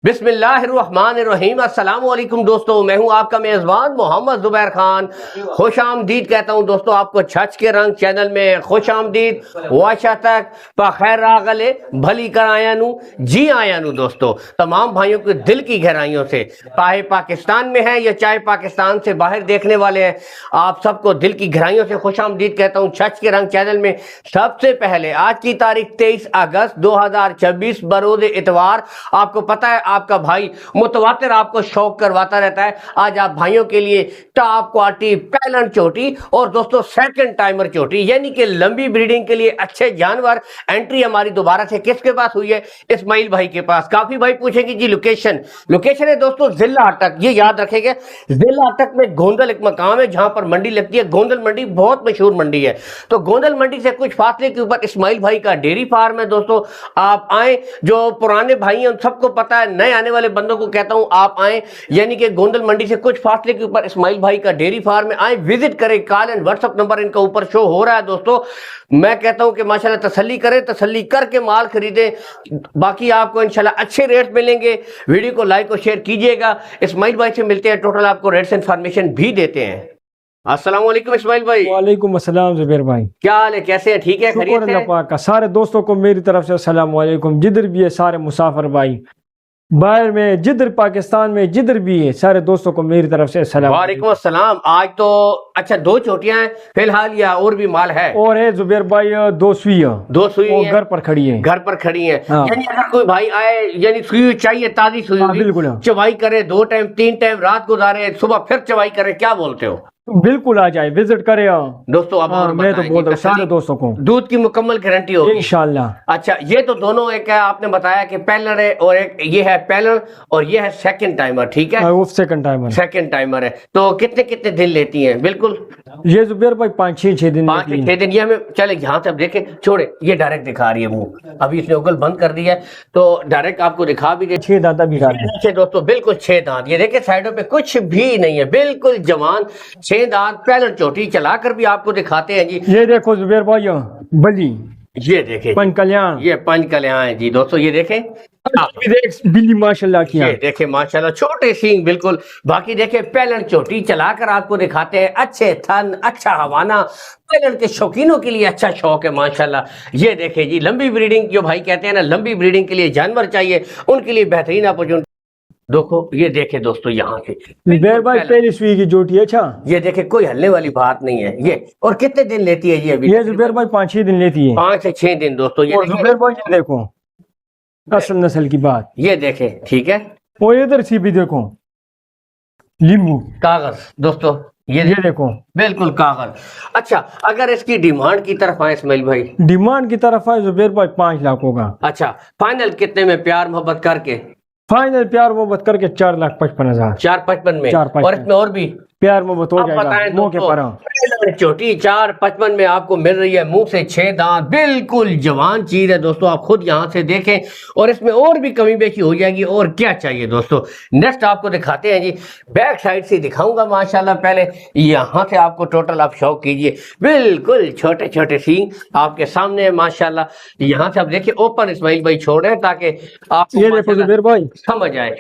बिस्मिल्लाहिर्रहमानिर्रहीम। अस्सलाम वालेकुम दोस्तों, मैं हूं आपका मेज़बान मोहम्मद ज़ुबैर खान। खुश आमदीद कहता हूं दोस्तों आपको छच के रंग चैनल में खुश आमदीद। वाशा तक पखैर रागले भली कर आया नू जी आया नू। दोस्तों तमाम भाइयों के दिल की गहराइयों से, चाहे पाकिस्तान में है या चाहे पाकिस्तान से बाहर देखने वाले हैं, आप सबको दिल की गहराइयों से खुश आमदीद कहता हूं छच के रंग चैनल में। सबसे पहले आज की तारीख 23 अगस्त 2026 बरोज़ इतवार। आपको पता है आपका भाई मुतवातिर आपको शौक करवाता रहता है। आज आप भाइयों के लिए टॉप क्वालिटी पैलन चोटी और दोस्तों सेकंड टाइमर चोटी यानी कि लंबी ब्रीडिंग के लिए अच्छे जानवर एंट्री हमारी दोबारा से किसके पास हुई है? इस्माइल भाई के पास। काफी भाई पूछेंगे जी लोकेशन है दोस्तों जिला अटक। ये याद रखेंगे जिला अटक में गोंदल एक मकाम है जहां पर मंडी लगती है। गोंदल मंडी बहुत मशहूर मंडी है। तो गोंदल मंडी से कुछ फासले के ऊपर इस्माइल भाई का डेयरी फार्म है। दोस्तों आप आए, जो पुराने भाई हैं उन सबको पता है, नए आने वाले बंदों को कहता हूं आप आए, यानी कि गोंदल मंडी से कुछ फासले के ऊपर इस्माइल भाई का डेयरी फार्म में आए, विजिट करें। कॉल एंड व्हाट्सएप नंबर इनका ऊपर शो हो रहा है। दोस्तों मैं कहता हूं कि माशाल्लाह तसल्ली करें, तसल्ली करके माल खरीदें। बाकी आपको इंशाल्लाह अच्छे रेट मिलेंगे। वीडियो को लाइक और शेयर कीजिएगा। इस्माइल भाई से मिलते हैं, टोटल आपको रेट्स इन्फॉर्मेशन भी देते हैं। अस्सलाम वालेकुम इस्माइल भाई। वालेकुम अस्सलाम जुबैर भाई, क्या हाल है, कैसे हैं? ठीक है, शुक्र अल्लाह पाक का। सारे दोस्तों को मेरी तरफ से अस्सलाम वालेकुम। जिधर भी है सारे मुसाफिर भाई, बाहर में जिधर पाकिस्तान में जिधर भी है, सारे दोस्तों को मेरी तरफ से अस्सलाम वालेकुम अस्सलाम। आज तो अच्छा दो चोटियां हैं फिलहाल या और भी माल है? और है जुबैर भाई दो सुई घर पर खड़ी है। घर पर खड़ी है। हाँ। यानी अगर कोई भाई आए, यानी सुई चाहिए ताजी सुई, हाँ, बिल्कुल चवाई करे, 2 टाइम 3 टाइम रात गुजारे, सुबह फिर चवाई करे, क्या बोलते हो? बिल्कुल आ जाए, विजिट करे दोस्तों। अब और मैं तो बोल रहा हूँ सारे दोस्तों को दूध की मुकम्मल गारंटी होगी इंशाल्लाह। अच्छा, ये तो दोनों एक है, आपने बताया कि पैलर है और एक ये है पैलर और ये है सेकंड टाइमर। ठीक है, वो सेकंड टाइमर है। तो कितने कितने दिन लेती हैं? बिल्कुल ये जुबैर भाई 5-6 दिन 5-6 दिन। ये हमें चले यहाँ से अब देखें, छोड़े, ये डायरेक्ट दिखा रही है मुंह, अभी इसने उगल बंद कर दिया है तो डायरेक्ट आपको दिखा भी दे। 6 दांत भी दोस्तों बिल्कुल 6 दांत। ये देखे साइडों पे कुछ भी नहीं है, बिल्कुल जवान 6 दांत। पैलर चोटी चला कर भी आपको दिखाते हैं जी। ये देखो जुबैर भाई बली, ये देखे पंचकल्याण, ये पंचकल्याण है जी। दोस्तों ये देखें बिल्ली माशाल्लाह की, ये देखे माशाल्लाह छोटे सींग बिल्कुल। बाकी देखे पैलन चोटी चलाकर आपको दिखाते हैं, अच्छे थन, अच्छा हवाना। पैलन के शौकीनों के लिए अच्छा शौक है माशाल्लाह। ये देखे जी लंबी ब्रीडिंग, जो भाई कहते हैं ना लंबी ब्रीडिंग के लिए जानवर चाहिए, उनके लिए बेहतरीन अपॉर्चुनिटी। देखो ये देखे दोस्तों यहाँ से जुबैर भाई पहली सुई की जोटी है। अच्छा ये देखे कोई हलने वाली बात नहीं है ये। और कितने दिन लेती है ये? अभी ये जुबैर भाई 5-6 दिन लेती है, 5 से 6 दिन। दोस्तों ये जुबैर भाई देखो असल नस्ल की बात, ये देखे ठीक है। और इधर सी भी देखो लींबू कागज। दोस्तों ये देखो बिल्कुल कागज। अच्छा अगर इसकी डिमांड की तरफ आए इस्माइल भाई, डिमांड की तरफ आए जुबैर भाई 5 लाख होगा। अच्छा फाइनल कितने में प्यार मोहब्बत करके? फाइनल प्यार मोहब्बत करके 4,55,000। 4,55 में? और इसमें और भी प्यार मोहब्बत हो जाएगा मौके पर। चोटी 4,55 में आपको मिल रही है, मुंह से 6 दांत, बिल्कुल जवान चीज है दोस्तों। आप खुद यहाँ से देखें और इसमें और भी कमी बेशी हो जाएगी। और क्या चाहिए दोस्तों, नेक्स्ट आपको दिखाते हैं जी। बैक साइड से दिखाऊंगा माशाल्लाह। पहले यहाँ से आपको टोटल आप शौक कीजिए, बिल्कुल छोटे छोटे सींग आपके सामने है माशाल्लाह। यहाँ से आप देखिए ओपन इस्माइल भाई छोड़ रहे हैं ताकि आप ये देखो जुबैर भाई समझ आए।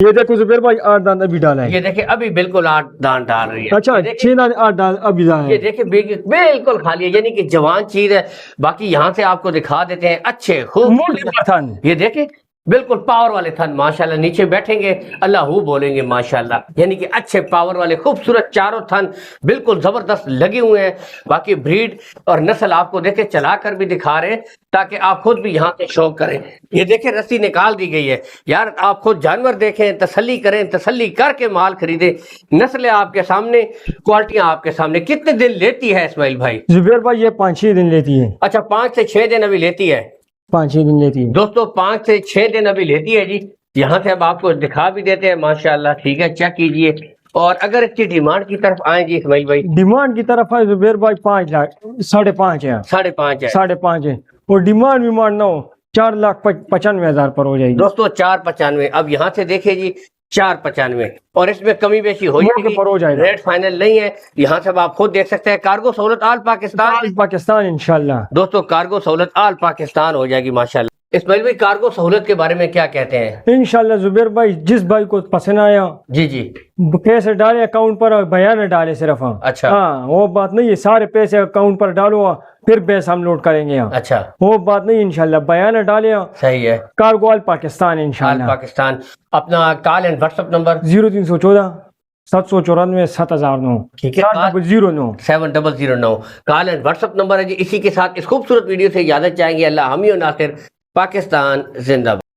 ये देखो जुबैर भाई 8 दांत अभी डाला है। ये देखिए अभी बिल्कुल 8 दांत डाल रही है। अच्छा 6 दांत 8 दांत अभी डाला है। ये देखिए बिल्कुल खाली है, यानी कि जवान चीज है। बाकी यहाँ से आपको दिखा देते हैं अच्छे खूब। ये देखिए बिल्कुल पावर वाले थन माशाल्लाह। नीचे बैठेंगे अल्लाहू बोलेंगे माशाल्लाह, यानी कि अच्छे पावर वाले खूबसूरत चारों थन बिल्कुल जबरदस्त लगे हुए हैं। बाकी ब्रीड और नस्ल आपको देखे चला कर भी दिखा रहे हैं ताकि आप खुद भी यहाँ से शौक करें। ये देखें रस्सी निकाल दी गई है यार, आप खुद जानवर देखें, तसल्ली करें, तसल्ली करके माल खरीदे। नस्लें आपके सामने, क्वालिटियां आपके सामने। कितने दिन लेती है इस्माइल भाई? जुबैर भाई ये 5-6 दिन लेती है। अच्छा 5 से 6 दिन अभी लेती है। 5-6 दिन लेती है दोस्तों, 5 से 6 दिन अभी लेती है जी। यहाँ से अब आपको दिखा भी देते हैं माशाल्लाह। ठीक है, चेक कीजिए। और अगर इसकी डिमांड की तरफ आए जी इस्माइल भाई, डिमांड की तरफ है जुबैर भाई 5 लाख 5.5 है। 5.5 है और डिमांड ना हो 4,95,000 पर हो जाएगी दोस्तों। 4.95। अब यहाँ से देखिए जी 4.95 और इसमें कमी बेशी हो जाएगी, रेट फाइनल नहीं है। यहाँ से आप खुद देख सकते हैं। कार्गो सहूलत आल पाकिस्तान इंशाल्लाह। दोस्तों कार्गो सहूलत आल पाकिस्तान हो जाएगी माशाल्लाह। اسماعیل بھائی کارگو سہولت کے بارے میں کیا کہتے ہیں؟ انشاءاللہ زبیر بھائی جس بھائی کو پسند آیا جی جی پیسے ڈالے اکاؤنٹ پر اور بیان ڈالے صرف. اچھا ہاں وہ بات نہیں ہے سارے پیسے اکاؤنٹ پر ڈالو پھر بیس ہم لوڈ کریں گے. اچھا وہ بات نہیں انشاءاللہ بیان ڈالے صحیح ہے. کارگو آل پاکستان آل انشاءاللہ. پاکستان. اپنا call and what's app number 0314 794 7009 ٹھیک ہے 4009 7009 call and what's app number ہے جی. اسی کے ساتھ اس خوبصورت ویڈیو سے اجازت چاہیں گے. اللہ حامی و ناصر. پاکستان زندہ باد.